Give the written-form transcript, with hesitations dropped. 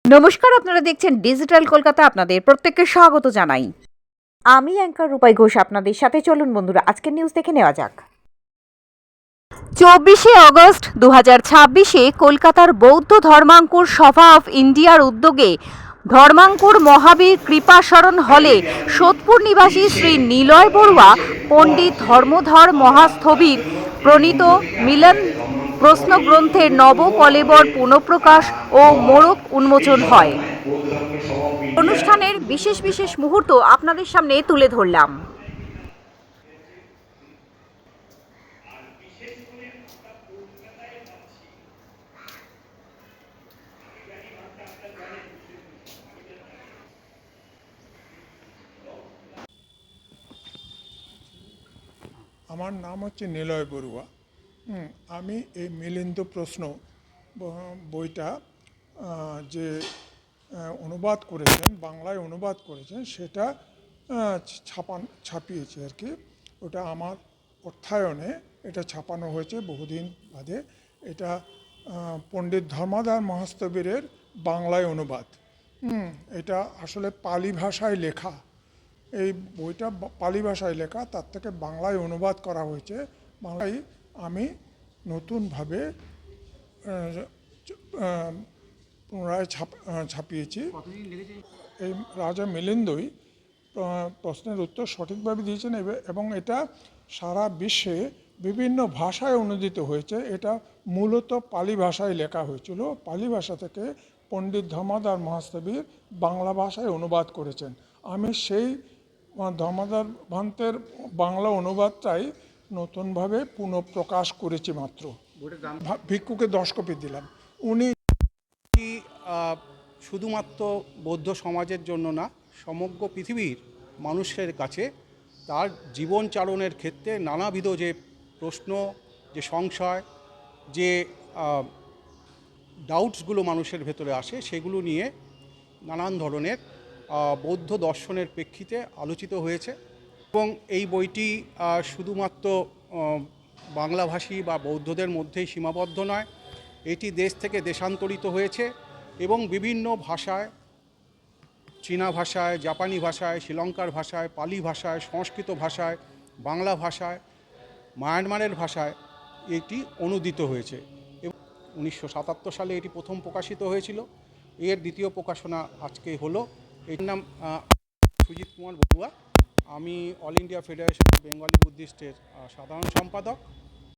নমস্কার, আপনারা দেখছেন ডিজিটাল কলকাতা। আপনাদের প্রত্যেককে স্বাগত জানাই। আমি অ্যাঙ্কার রূপাই ঘোষ আপনাদের সাথে। চলুন বন্ধুরা, আজকের নিউজ দেখে নেওয়া যাক। 24শে অগস্ট 2026-এ কলকাতার বৌদ্ধ ধর্মাঙ্কুর সভা অফ ইন্ডিয়ার উদ্যোগে ধর্মাঙ্কুর মহাবীর কৃপাশরণ হলে সোদপুর নিবাসী শ্রী নিলয় বড়ুয়া পণ্ডিত ধর্মধর মহাস্থবির প্রণীত মিলন প্রশ্ন গ্রন্থের নব কলেবর পুনঃপ্রকাশ ও মোড়ক উন্মোচন হয়। অনুষ্ঠানের বিশেষ বিশেষ মুহূর্ত আপনাদের সামনে তুলে ধরলাম। আমার নাম হচ্ছে নিলয় বড়ুয়া। আমি এই মিলিন্দ প্রশ্ন বইটা যে অনুবাদ করেছেন, বাংলায় অনুবাদ করেছেন, সেটা ছাপিয়েছি আর কি। ওটা আমার অর্থায়নে এটা ছাপানো হয়েছে বহুদিন বাদে। এটা পণ্ডিত ধর্মধর মহাস্থবিরের বাংলায় অনুবাদ। এটা আসলে পালি ভাষায় লেখা। এই বইটা পালি ভাষায় লেখা, তার থেকে বাংলায় অনুবাদ করা হয়েছে। বাংলায় আমি নতুনভাবে পুনরায় ছাপিয়েছি। এই রাজা মিলিন্দই প্রশ্নের উত্তর সঠিকভাবে দিয়েছেন এবং এটা সারা বিশ্বে বিভিন্ন ভাষায় অনুদিত হয়েছে। এটা মূলত পালি ভাষায় লেখা হয়েছিল। পালি ভাষা থেকে পণ্ডিত ধর্মধর মহাস্থবির বাংলা ভাষায় অনুবাদ করেছেন। আমি সেই ধর্মধর ভান্তের বাংলা অনুবাদটাই নতুনভাবে পুনঃপ্রকাশ করেছি মাত্র। ভিক্ষুকে 10 কপি দিলাম। উনি শুধুমাত্র বৌদ্ধ সমাজের জন্য না, সমগ্র পৃথিবীর মানুষের কাছে তার জীবনচারণের ক্ষেত্রে নানাবিধ যে প্রশ্ন, যে সংশয়, যে ডাউটসগুলো মানুষের ভেতরে আসে, সেগুলো নিয়ে নানান ধরনের বৌদ্ধ দর্শনের প্রেক্ষিতে আলোচিত হয়েছে। এবং এই বইটি শুধুমাত্র বাংলাভাষী বা বৌদ্ধদের মধ্যেই সীমাবদ্ধ নয়, এটি দেশ থেকে দেশান্তরিত হয়েছে এবং বিভিন্ন ভাষায়, চীনা ভাষায়, জাপানি ভাষায়, শ্রীলঙ্কার ভাষায়, পালি ভাষায়, সংস্কৃত ভাষায়, বাংলা ভাষায়, মায়ানমারের ভাষায় এটি অনূদিত হয়েছে। এবং 1977 সালে এটি প্রথম প্রকাশিত হয়েছিল। এর দ্বিতীয় প্রকাশনা আজকে হলো। এর নাম সুজিত কুমার বড়ুয়া। আমি all India federation of Bengali বুদ্ধিস্টের সাধারণ সম্পাদক।